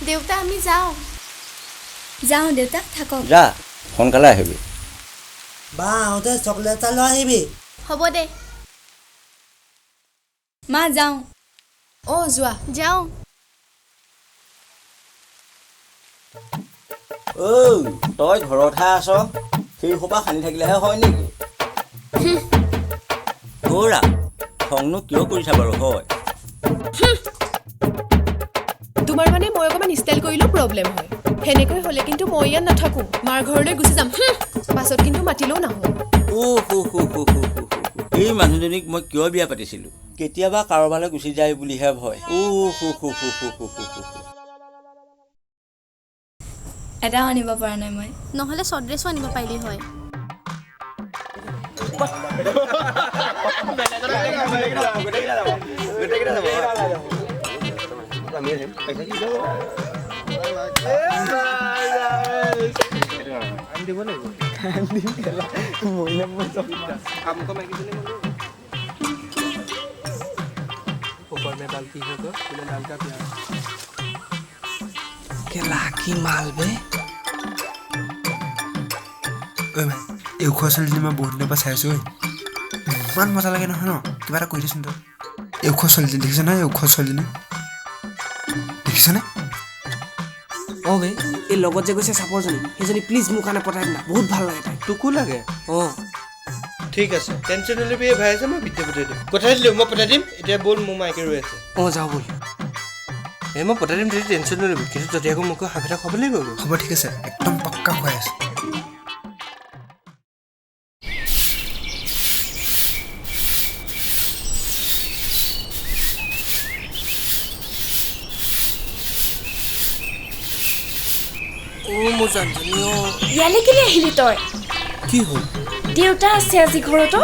দেউতা আমি যাওঁ যাওঁ দেউতা থাকক যা সোনকালে আহিবি বা আহোঁতে চকলেট এটা লৈ আহিবি হ'ব দে মা যাওঁ যোৱা যাওঁ ঐ তই ঘৰতহে আছ সেই সোপা খানি থাকিলেহে হয় নেকি সৌৰা খংনো কিয় কৰিছা বাৰু হয় তোমাৰ মানে মই অকণমান ষ্টাইল কৰিলেও প্ৰব্লেম হয় সেনেকৈ হ'লে কিন্তু মই ইয়াত নাথাকোঁ মাৰ ঘৰলৈ গুচি যাম পাছত কিন্তু মাতিলেও নাহোঁ এই মানুহজনীক মই কিয় বিয়া পাতিছিলোঁ কেতিয়াবা কাৰোবালৈ গুচি যায় বুলিহে ভয় এটাও আনিব পৰা নাই মই নহ'লে শ্বৰ্ট ড্ৰেছো আনিব পাৰিলি হয় কি মাল বে এই ওখ ছোৱালীজনী মই বহুত দিনৰ পৰা চাই আছো ইমান মজা লাগে নহয় ন কিবা এটা কৰি দিছোন তই এই ওখ ছোৱালীজনী দেখিছ নাই ওখ ছোৱালীজনী দেখিছনে বে এই লগত যে গৈছে চাপৰজনী সেইজনী প্লিজ মোৰ কাৰণে পঠাই দিনা বহুত ভাল লাগে তাই তোকো লাগে ঠিক আছে টেনশ্যন নল'বি ভাই আছে মই ভিডিঅ' পঠাই দিম পঠাই দিলোঁ মই পঠাই দিম এতিয়া ব'ল মোৰ মাইকে ৰৈ আছে যাওঁ ব'ল মই পঠাই দিম তেতিয়া টেনশ্যন নল'বি কিন্তু যদি আকৌ মোকো হাফ এটা খাব লাগিব হ'ব ঠিক আছে একদম পাক্কা খুৱাই আছে মোৰ জানজনী ইয়ালৈ কেলৈ আহিলি তই কি হ'ল দেউতা আছে আজি ঘৰতো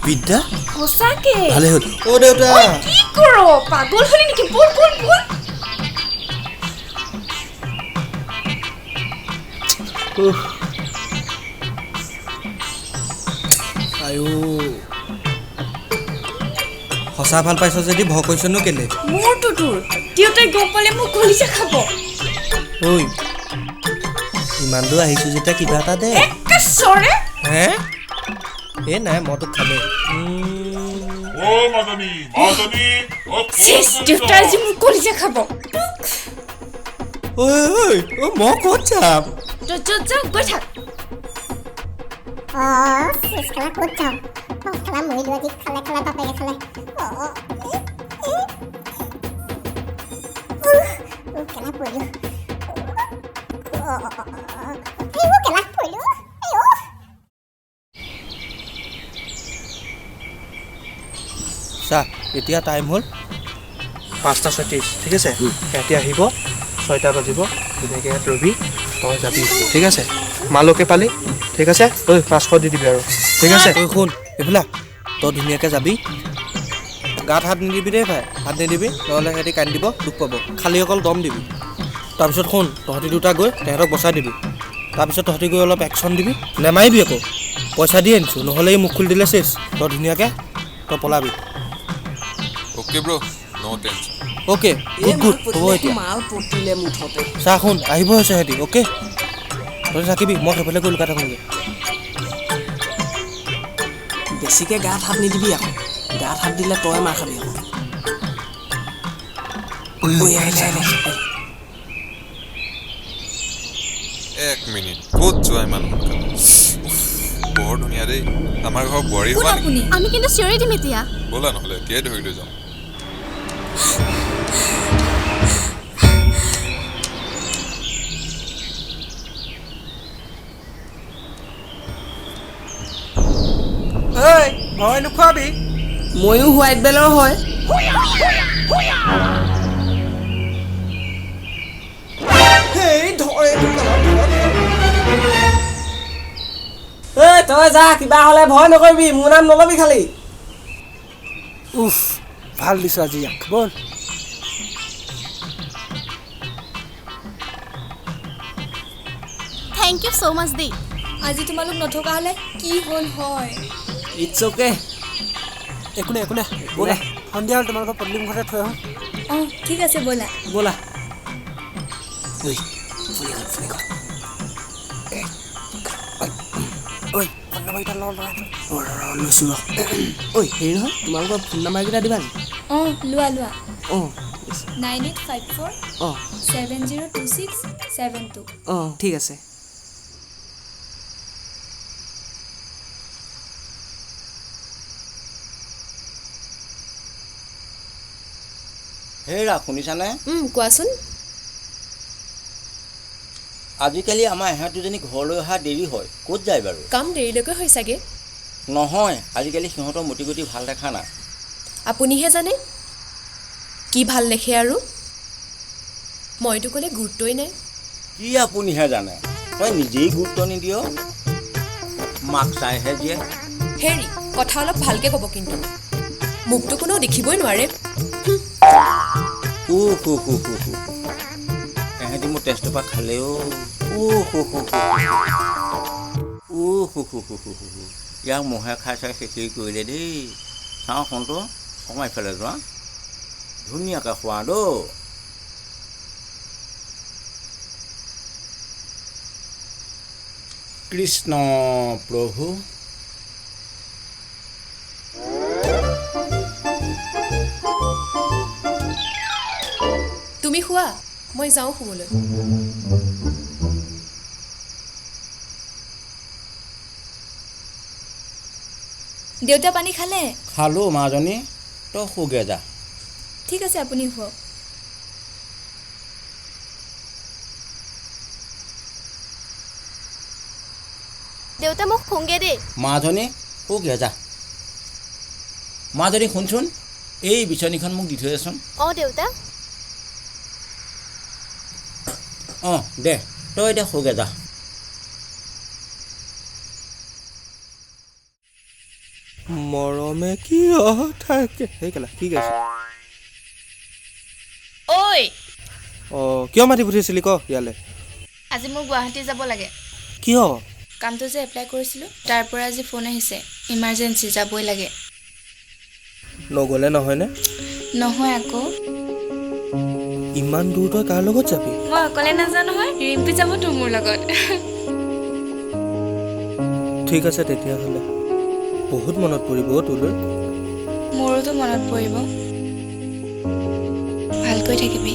বিদ্যা সঁচাকে ভালে হ'ল দেউতা কি কৰ পাগল হলি নেকি বল বল বল সঁচা ভাল পাইছ যদি ভয় কৈছনো কেলে মোৰতো তোৰ দেউতাই গম পালে মোক কলিজা খাব ঐ ইমান দূৰ আহিছোঁ যেতিয়া কিবা এটা দে হে এই নাই মই তোক খালে দেউতাই আজি মোক কলিজা খাব মই ক'ত যাম যা গৈ থাক খেলা ক'ত যাম খেলা মৰিলো আজি খালে বাপেকে খালে কেলা পৰিলো চা এতিয়া টাইম হ'ল 5:36 ঠিক আছে এতিয়া আহিব 6টা বাজিব ধুনীয়াকৈ ইয়াত ৰবি তই যাবি ঠিক আছে মালকে পালি ঠিক আছে 500 দি দিবি আৰু ঠিক আছে শুন এইফালে তই ধুনীয়াকৈ যাবি গাত হাত নিদিবি দেই ভাই হাত নিদিবি নহ'লে সিহঁতি কান্দিব দুখ পাব খালি অকল দম দিবি তাৰপিছত শুন তহঁতি দুটা গৈ তেহেঁতক বচাই দিবি তাৰপিছত তহঁতি গৈ অলপ একশ্যন দিবি নেমাৰিবি আকৌ পইচা দি আনিছোঁ নহ'লে এই মুখ খুলি দিলে চেছ তই ধুনীয়াকৈ তই পলাবি অ'কে ব্ৰ' নো টেনশ্যন অ'কে গুড হ'ব এতিয়া চা শুন আহিব হৈছে সিহঁতি অ'কে তই থাকিবি মই সেইফালে গৈ লুকাই থাকোঁগৈ বেছিকৈ গাত হাত নিদিবি আকৌ গাত হাত দিলে তই মাৰ খাবি আকৌ এক মিনিট ক'ত যোৱা ইমান সোনকালে বৰ ধুনীয়া দেই আমাৰ ঘৰৰ বোৱাৰী হোৱা নেকি আমি কিন্তু চিঞৰি দিম এতিয়া ব'লা নহ'লে এতিয়াই ধৰি লৈ যাম ভয় নোখোৱাবি ময়ো হোৱাইট বেলৰ হয় তই যা কিবা হ'লে ভয় নকৰিবি মোৰ নাম নল'বি খালি ভাল দিছ আজি ইয়াক বল থেংক ইউ ছ' মাছ দেই আজি তোমালোক নথকা হ'লে কি হ'ল হয় ইটছ অ'কে একো নাই ব'লা সন্ধিয়া হ'ল তোমালোকৰ পদূলি মুখতে থৈ আহোঁ ঠিক আছে ব'লা ব'লা ঐ ফুলি গ'ল ঐ ফোন নাম্বাৰকেইটা লৈছোঁ ঐ হেৰি নহয় তোমালোকৰ ফোন নাম্বাৰকেইটা দিবা নি অঁ লোৱা অঁ 9854 অঁ 702672 অঁ ঠিক আছে হেৰা শুনিছানে কোৱাচোন আজিকালি আমাৰ এহেঁত দুজনী ঘৰলৈ অহা দেৰি হয় ক'ত যায় বাৰু কাম দেৰিলৈকে হয় চাগে নহয় আজিকালি সিহঁতৰ মতি গতি ভাল দেখা নাই আপুনিহে জানে কি ভাল দেখে আৰু মইতো ক'লে গুৰুত্বই নাই কি আপুনিহে জানে তই নিজেই গুৰুত্ব নিদিয় মাক চাইহে দিয়ে হেৰি কথা অলপ ভালকে ক'ব কিন্তু মোকতো কোনেও দেখিবই নোৱাৰে এহেঁতি মোৰ তেজটোৰ পৰা খালেও ইয়াক মহে খাই চাই শেষেই কৰিলে দেই চাওঁ সন্তু অকণমান ইফালে যোৱা ধুনীয়াকৈ খোৱা দ কৃষ্ণ প্ৰভু তুমি শুৱা মই যাওঁ শুবলৈ দেউতা পানী খালে খালোঁ মাজনী তই শুগে যা ঠিক আছে আপুনি শুৱক দেউতা মোক শুংগে দেই মাজনী শুগে যা মাজনী শুনচোন এই বিচনীখন মোক দি থৈ যাচোন অঁ দেউতা অঁ দে তই এতিয়া শুগে যা মৰমে কি থাকে সেই কেলা কি গাইছে ঐ কিয় মাতি পঠিয়াইছিলি ক ইয়ালৈ আজি মোৰ গুৱাহাটী যাব লাগে কিয় কামটো যে এপ্লাই কৰিছিলোঁ তাৰ পৰা আজি ফোন আহিছে ইমাৰ্জেঞ্চি যাবই লাগে নগ'লে নহয়নে নহয় আকৌ ইমান দূৰ তই কাৰ লগত যাবি মই অকলে নাযাওঁ নহয় ৰিম্পি যাবতো মোৰ লগত ঠিক আছে তেতিয়াহ'লে বহুত মনত পৰিব তোলৈ মোৰোতো মনত পৰিব ভালকৈ থাকিবি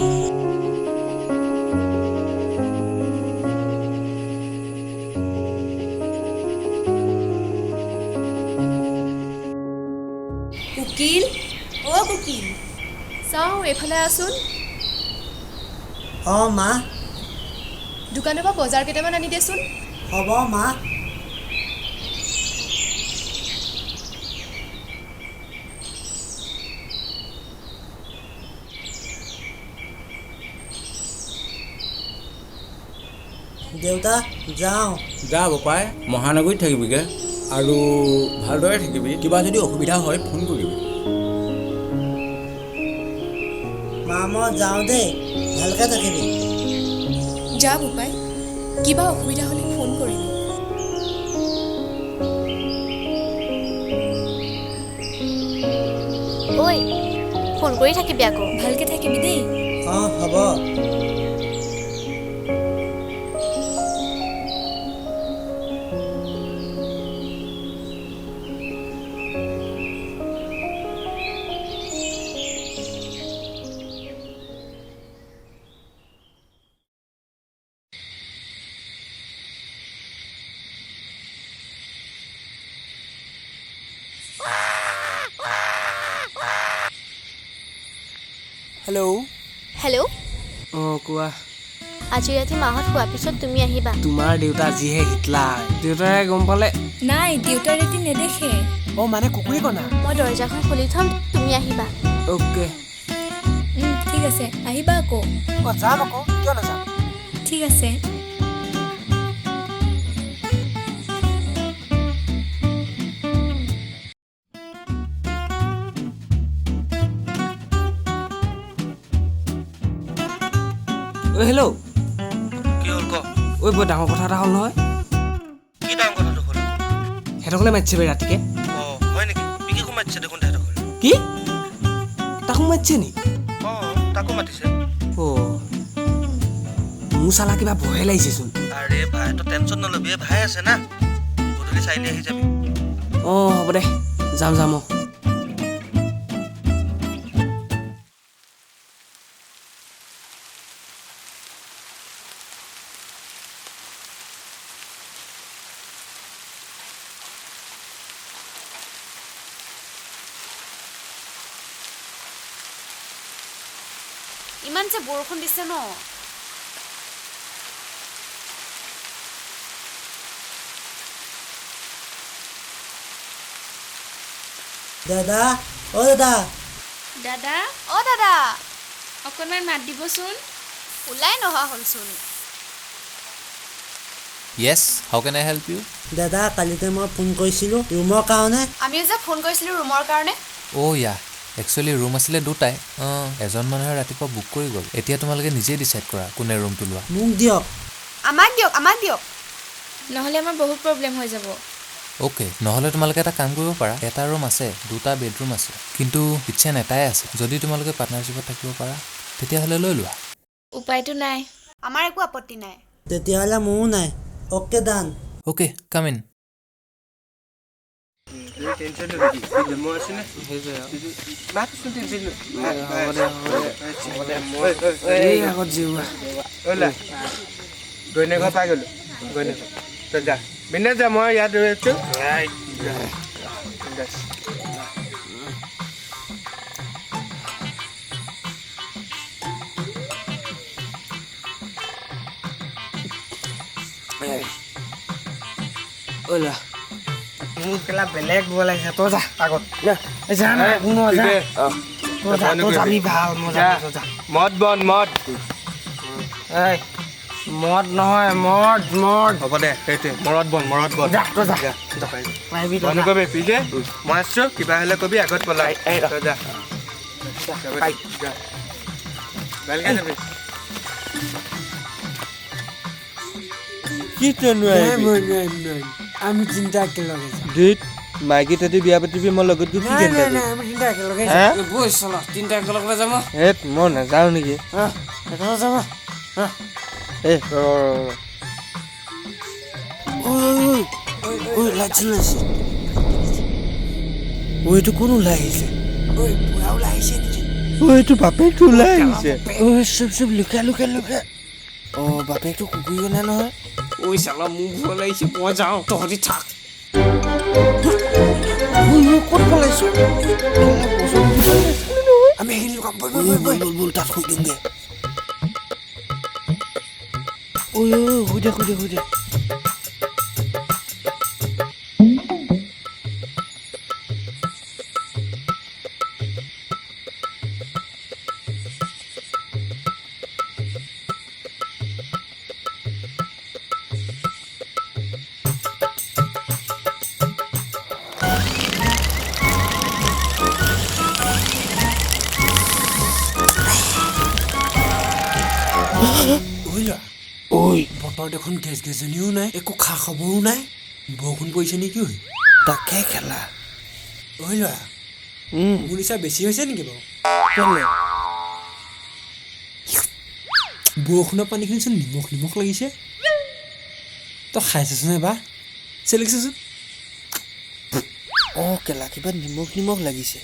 কুকিল কুকিল চাওঁ এইফালে আছোন মা দোকানৰ পৰা বজাৰ কেইটামান আনি দেচোন হ'ব মা দেউতা যাওঁ যা বোপাই মহানগৰীত থাকিবিগৈ আৰু ভালদৰে থাকিবি কিবা যদি অসুবিধা হয় ফোন কৰিবি মা মই যাওঁ দেই ভালকৈ থাকিবি যা বোপাই কিবা অসুবিধা হ'লে ফোন কৰিবি ঐ ফোন কৰি থাকিবি আকৌ ভালকৈ থাকিবি দেই হ'ব হেল্ল' কোৱা আজি ৰাতি মাহঁত শোৱাৰ পিছত তুমি আহিবা তোমাৰ দেউতা যিহে হিটলা দেউতাৰে গম পালে নাই দেউতাৰ ৰীতি নেদেখে মানে কুকুৰী কণা মই দৰ্জাখন খুলি থ'ম তুমি আহিবা অ'কে ঠিক আছে আহিবা আকৌ যাম আকৌ কিয় নাযাম ঠিক আছে হেল্ল' কি হ'ল ক বৰ ডাঙৰ কথা এটা হ'ল নহয় কি ডাঙৰ কথাটো হ'ল সিহঁতকলে মাতিছে বে ৰাতিকে হয় নেকি বিকিকো মাতিছে দেখোন তেহেঁতক কি তাকো মাতিছে নি তাকো মাতিছে মোৰ চালা কিবা ভয় লাগিছেচোন আৰে ভাই তো টেনচন নলবি ভাই আছে না গধূলি চাইলি আহি যাবি অঁ হ'ব দে যাম যাম অঁ ইমান যে বৰষুণ দিছে ন দাদা অ দাদা দাদা অ দাদা অকণমান মাত দিবচোন ওলাই নহা হ'লচোন Yes, how can I help you? দাদা কালিতে মই ফোন কৰিছিলোঁ ৰুমৰ কাৰণে আমিও যে ফোন কৰিছিলোঁ ৰুমৰ কাৰণে Oh yeah, actually room আছিলে দুটাই এজন মানুহে ৰাতিপুৱা বুক কৰি গ'ল এতিয়া তোমালোকে নিজে ডিসাইড কৰা কোনে ৰুমটো লোৱা মোক দিয়ক আমাক দিয়ক নহ'লে আমাৰ বহুত প্ৰব্লেম হৈ যাব ওকে নহ'লে তোমালোকে এটা কাম কৰিব পাৰা এটা ৰুম আছে দুটা বেডৰুম আছে কিন্তু কিচেন এটাই আছে যদি তোমালোকে পাৰ্টনাৰশ্বিপত থাকিব পাৰা তেতিয়াহ'লে লৈ লোৱা উপায়টো নাই আমাৰ একো আপত্তি নাই তেতিয়াহ'লে মোৰো নাই okay done okay come in tension নলবি মই আছো না হৈ যায় মাত শুন টেনচন হ'ব দে এই আগত জিওৱা ওলা গইনে ঘৰ পাই গ'লো গইনে তই যা বিনে যা মই ইয়াত ৰৈ আছো ওলা কেলা বেলেগ বলাইছে তই যা আগত যা না কোনো যা তই যাবি ভাল মজা মদ বন মদ এই মদ নহয় মদ হ'ব দে সেইটোৱে মৰত বন যা তই যা পাৰিবি তই যা কবি পিছে মই আছো কিবা হ'লে কবি আগত পলাই তই যা ভালকে যাবি কি আমি চিন্তা একেলগে দুইত মাইকী তহঁতি বিয়া পাতিবি মই লগত গৈ কি আমি চিন্তা একেলগে বৈ চল তিনিটা একেলগে যাম হেত মই নাযাওঁ নেকি একেলগে যাম এইটো কোন ওলাই আহিছে বুঢ়া ওলাই আহিছে নেকি এইটো বাপেকটো ওলাই আহিছে চব লুকাই বাপেকটো কুকুৰি গ'লে নহয় ঐ চালা মোক ভয় লাগিছে মই যাওঁ তহঁতি থাক ক'ত পলাইছো আমি সেইখিনি লুকাম বল তাত শুই দিওঁগে শুই দে বতৰ দেখোন গেছনিও নাই একো খা খবৰো নাই বৰষুণ পৰিছে নেকি ঐ তাকে খেলা ঐ ল'ৰা মোৰ নিচা বেছি হৈছে নেকি বাৰু বৰষুণৰ পানীখিনি চোন নিমখ লাগিছে তই খাইছাচোন এবাৰ চেলেকিছাচোন কেলা কিবা নিমখ লাগিছে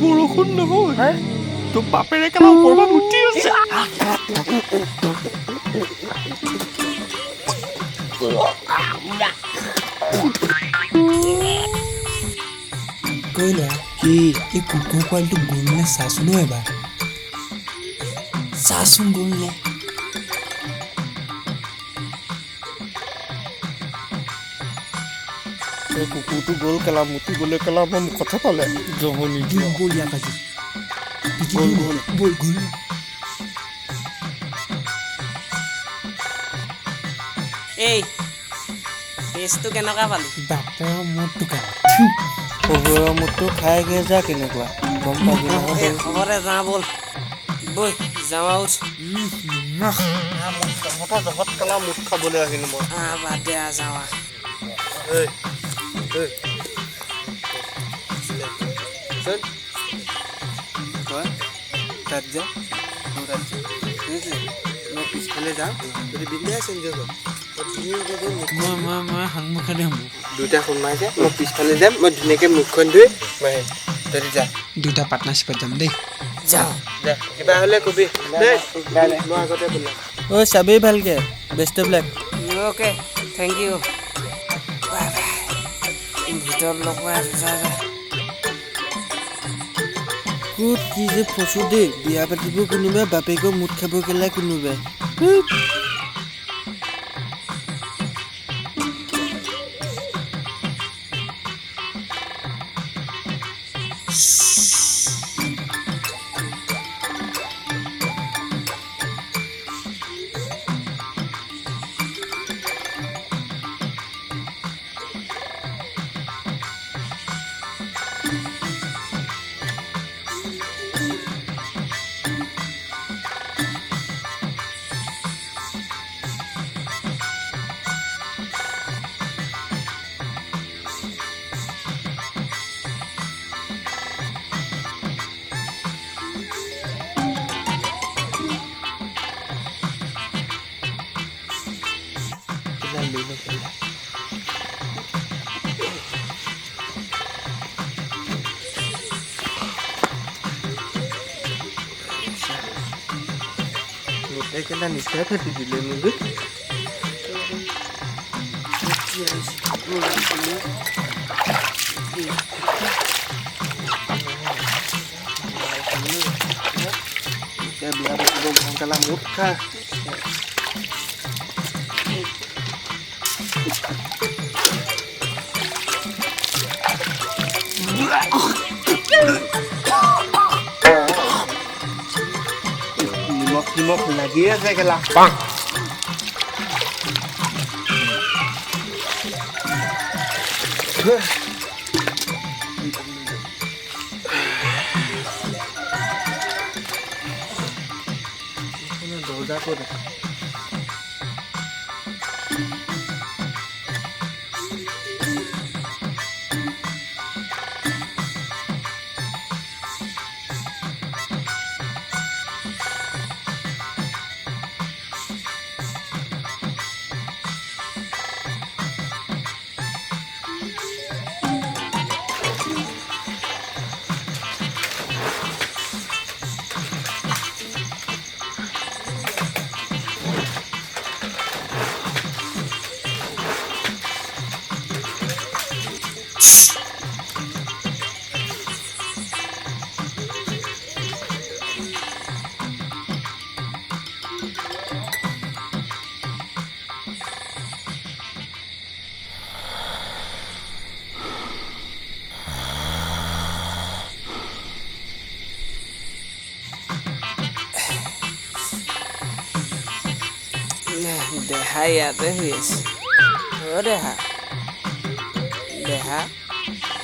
বৰষুণ নহয় তোৰ বাপেৰে কেলা ওপৰৰ পৰা মুতি আছে কৈ ল'ৰা কি এই কুকুৰ পোৱালিটো গ'ল নে চাচোন এবাৰ চাচোন গ'ল নে কুকুৰটো গ'ল কেলা মুতিবলৈ কেলা মই মুখতে পালে জহনি ব'ল ইয়াক আজি গ'ল এই টেষ্টটো কেনেকুৱা পালি বাপৰ মদটো শহুৰৰ মদটো খাইগে যা কেনেকুৱা গম পাবি নহয় খবৰে যাওঁ ব'ল বৈ যাওঁ আউট জহত কেলা মুঠ খাবলৈ আহিলো মই বাদ দে যাওঁ চল তই তাত যা মই তাত যাম ঠিক আছে মই পিছফালে যাম যদি বিন্দাছ এনজয় কৰ মই সন্মুখে দিম দুটা ফোন মাৰিছে মই পিছফালে যাম মই ধুনীয়াকৈ মুখখন ধুই মই আহিম তই যা দুটা পাৰ্টনাৰশ্বিপত যাম দেই যা যা কিবা হ'লে কবি দেই মই আগতে বোলা ঐ চাবি ভালকৈ best of luck okay thank you ভিতৰত লগাই আছে যা ক'ত কি যে ফচো দেই বিয়া পাতিব কোনোবাই বাপেকৰ মুঠ খাব কেলাই কোনোবাই কেলা নিচাই ফাটি দিলে মোক বিয়া পাতিব ভংকালা মুঠ খা নিমখ লাগি আছে কেলা দরজা করে দেহা ইয়াতে শুই আছে অ' দেহা দেহা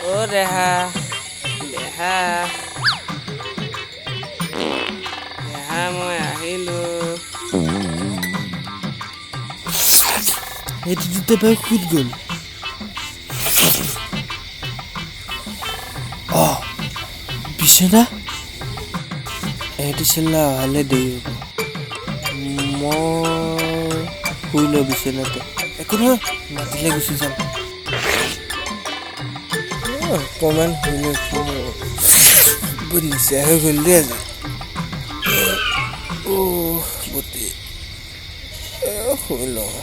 অ' দেহা দেহা দেহা মই আহিলোঁ এইটো দুটা পাই খুদ গ'ল বিচনা এইটো চেলা অহালে দেৰি হ'ব মই শুই লওঁ বিচনাতে একো নহয় মাতিলে গুচি যাম অকণমান শুই লওঁ বহুত নিচা হৈ গ'ল দেই আজি বতি শুই লওঁ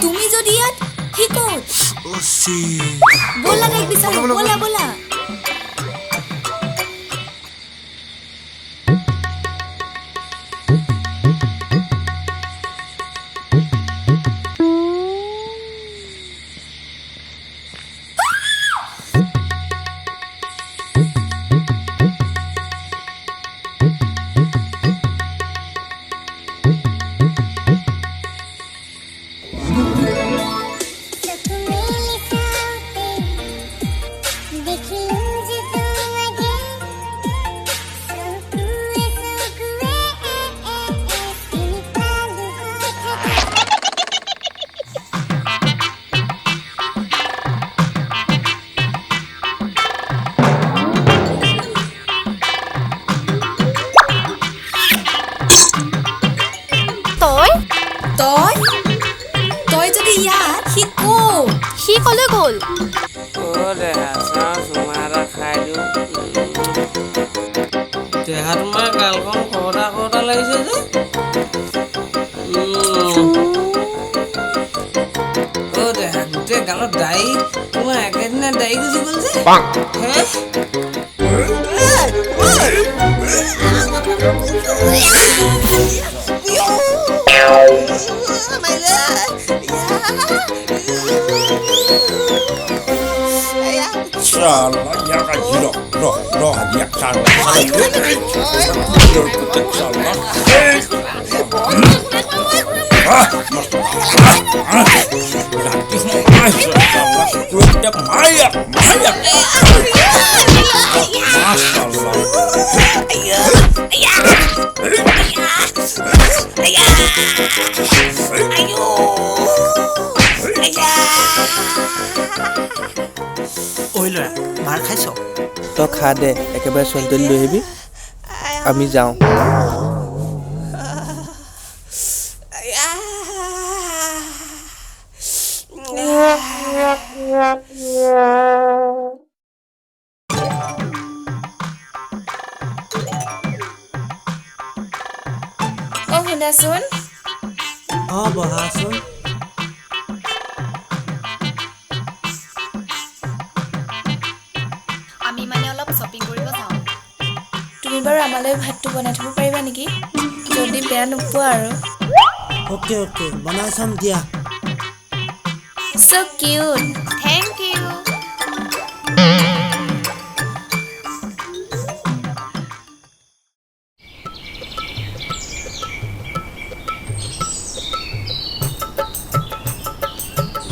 তুমি যদি ইয়াত কি ক'ত ব'লা তাইক বিচাৰো ব'লা ব'লা যদি ইয়াত সি ক'ত সি ক'লৈ গ'ল দেহা চাওঁ চুমা এটা খাই দিওঁ দেহা তোমাৰ গালখন কটা লাগিছে যে দেহা গোটেই গালত দাড়ি তোমাৰ একেদিনাই দাড়ি গুচি গ'ল যে ঐ ল'ৰা মাৰ খাইছ তই খা দে একেবাৰে ছোৱালীজনী লৈ আহিবি আমি যাওঁ শুনাচোন বহাচোন আমি মানে অলপ শ্বপিং কৰিব যাওঁ তুমি বাৰু আমালৈ ভাতটো বনাই থ'ব পাৰিবা নেকি যদি বেয়া নোপোৱা আৰু অ'কে বনাই চাম দিয়া so cute থেংক ইউ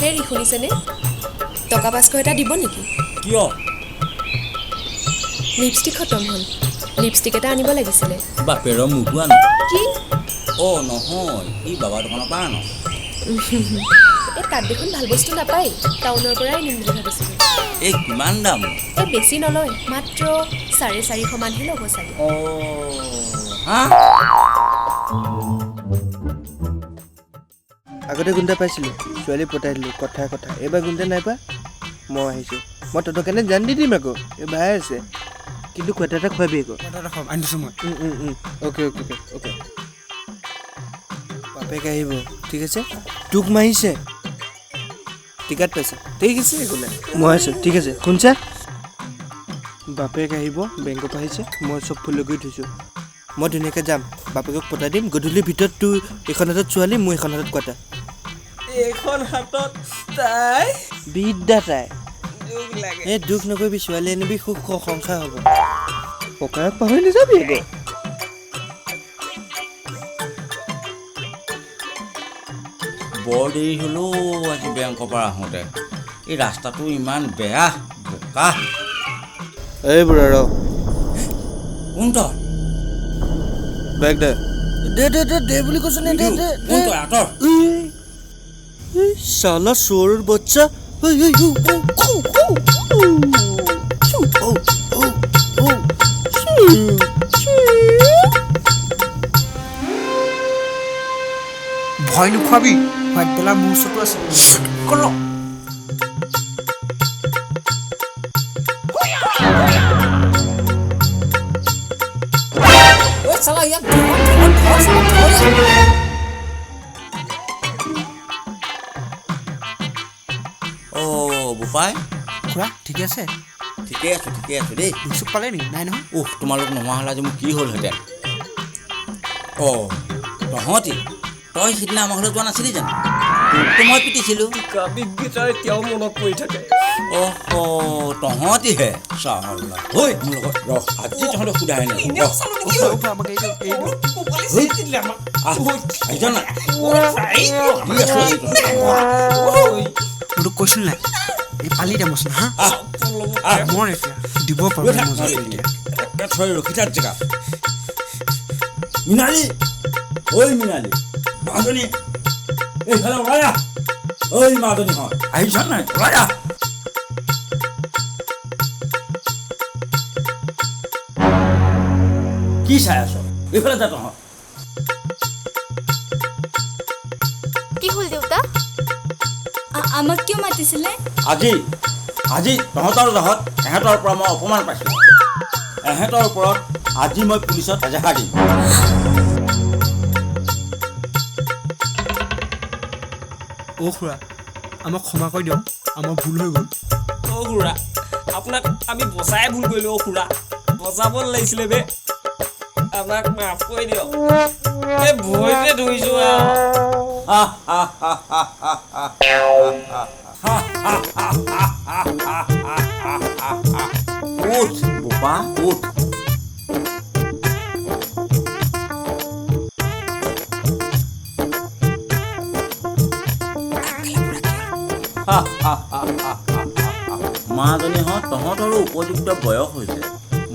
হেৰি শুনিছেনে টকা 500 এটা দিব নেকি কিয় লিপষ্টিক খতম হ'ল লিপষ্টিক এটা আনিব লাগিছিলে বাপেৰৰ মুখটো আনো কি নহয় ই বাবা দোকানৰ পৰা আনো এই তাত দেখোন ভাল বস্তু নাপায় টাউনৰ পৰাই আনিম বুলি ভাবিছিলোঁ এই কিমান দাম এই বেছি নলয় মাত্ৰ 450 মানহে ল'ব চাগে আগতে গুণ্ডা পাইছিলোঁ ছোৱালী পতাই দিলোঁ কথা এইবাৰ গুণ্ডা নাই পা মই আহিছোঁ মই তহঁতৰ কাৰণে জান দি দিম আকৌ এই ভাই আছে কিন্তু কথা এটা খুৱাবি আকৌ আনিছোঁ মই অ'কে বাপেক আহিব ঠিক আছে তোক মাৰিছে টিকট পাইছে ঠিক আছে একো নাই মই আছোঁ ঠিক আছে শুনছা বাপেক আহিব বেংকৰ পৰা আহিছে মই চব ফুল কৰি থৈছোঁ মই ধুনীয়াকৈ যাম বাপেকক পতাই দিম গধূলিৰ ভিতৰত তোৰ এইখন হাতত ছোৱালী মোৰ এইখন হাতত কটা এইখন হাতত তাই বিদ্যা তাই দুখ লাগে এই দুখ নকৰিবি ছোৱালী আনিবি সুখ সংসাৰ হ'ব ককায়ক পাহৰি নাযাবি আকৌ বৰ দেৰি হ'লেও আজি বেংকৰ পৰা আহোঁতে এই ৰাস্তাটো ইমান বেয়া বোকা এই বুঢ়া ৰ কোনটো বেগ দে দে বুলি কৈছ নে দে কোনটো আঁতৰ শালা চোৰৰ বাচ্চা ভয় নোখোৱাবি হোৱাইট বেলা মোৰ ওচৰতো আছে কল বোপাই খুৰা ঠিকে আছে ঠিকে আছো দেই দুচুক পালে নেকি নাই নহয় তোমালোক নোহোৱা হ'লে আজি মোৰ কি হ'লহেঁতেন তহঁতি তই সিদিনা আমাৰ ঘৰলৈ যোৱা নাছিলি জানো তোকতো মই পিটিছিলোঁ এতিয়াও মনত পৰি থাকে তহঁতিহে চালা হৈ মোৰ লগত ৰহ আজি তহঁতক সোধাই নাই তোক কৈছিল নাই এই পালি দে মচোন হা মই এতিয়া দিব পাৰোঁ ৰখি থাক জেগা মিনালী ঐ মিনালী মাজনী এইফালে ওলাই আহ ঐ মাজনী হয় আহিছ নাই ওলাই আহ কি চাই আছ এইফালে যা তহঁত কি হ'ল দেউতা আমাক কিয় মাতিছিলে আজি আজি তহঁতৰ জহত এহেঁতৰ পৰা মই অপমান পাইছোঁ এহেঁতৰ ওপৰত আজি মই পুলিচত এজাহাৰ দিম খুৰা আমাক ক্ষমা কৰি দিয়ক আমাৰ ভুল হৈ গ'ল খুৰা আপোনাক আমি বচাই ভুল কৰিলো খুৰা বচাব লাগিছিলে বে আপোনাক মাফ কৰি দিয়ক এই ভয়তে ধৰিছো উঠ বোপা উঠ মাজনীহঁত তহঁতৰো উপযুক্ত বয়স হৈছে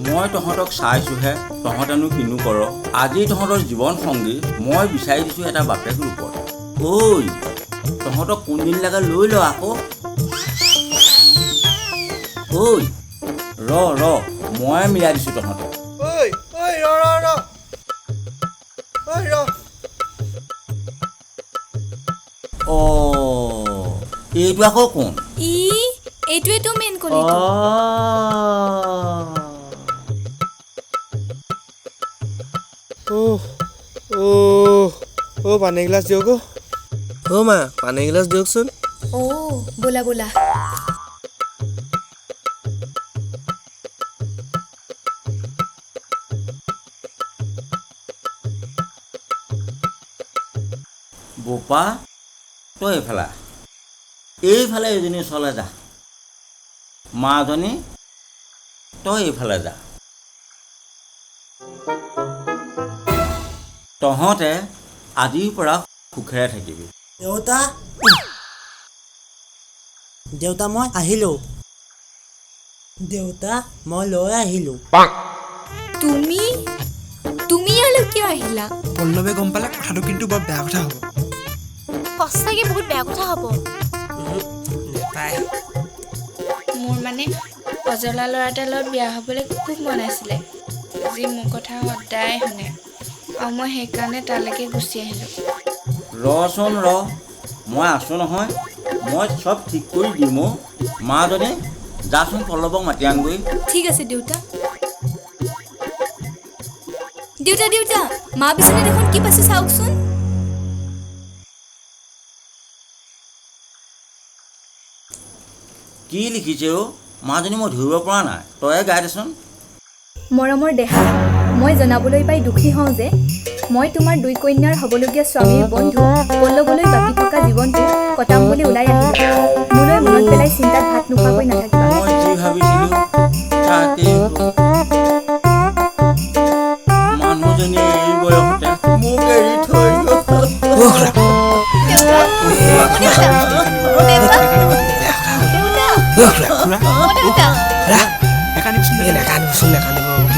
মই তহঁতক চাইছোঁহে তহঁতেনো কিনো কৰ আজি তহঁতৰ জীৱন সংগী মই বিচাৰি দিছোঁ এটা বাপেক ৰূপত ঐ তহঁতক কোনদিন লাগে লৈ ল আকৌ ঐ ৰ মই মিলাই দিছোঁ তহঁতক এইটো আকৌ কোন এইটোৱেতো মেইন কলিটো পানী গিলাচ দিয়ক মা পানী গিলাচ দিয়কচোন বোলা বোলা বোপা তই এইফালে এজনী চলে যা মাজনী তই এইফালে যা তহঁতে আজিৰ পৰা সুখেৰে থাকিবি দেউতা মই আহিলোঁ দেউতা মই লৈ আহিলোঁ তুমি ইয়ালৈ কিয় আহিলা পল্লৱে গম পালে কথাটো কিন্তু বৰ বেয়া কথা হ'ব সঁচাকৈ বহুত বেয়া কথা হ'ব মোৰ মানে অজলা ল'ৰা এটাৰ লগত বিয়া হ'বলৈ খুব মন আছিলে যি মোৰ কথা সদায় শুনে আৰু মই সেইকাৰণে তালৈকে গুচি আহিলোঁ ৰচোন মই আছোঁ নহয় মই চব ঠিক কৰি দিম মাজনী যাচোন পল্লৱক মাতি আনগৈ ঠিক আছে দেউতা মা বিচনাত দেখোন কি পাইছে চাওকচোন কি লিখিছে মাজনী মই ধৰিব পৰা নাই তয়ে গাই দেচোন মৰমৰ দেহা মই জনাবলৈ পাই দুখী হওঁ যে মই তোমাৰ দুই কন্যাৰ হ'বলগীয়া স্বামীৰ বন্ধু পল্লৱলৈ বাকী থকা জীৱনটো কটাম বুলি ওলাই আহিলোঁ মোলৈ মনত পেলাই চিন্তাত ভাত নোখোৱাকৈ নাথাকিবা মই যি ভাবিছিলোঁ তাকেই মানুহজনী এই বয়সতে মোক এৰি থৈ নেকানিবচোন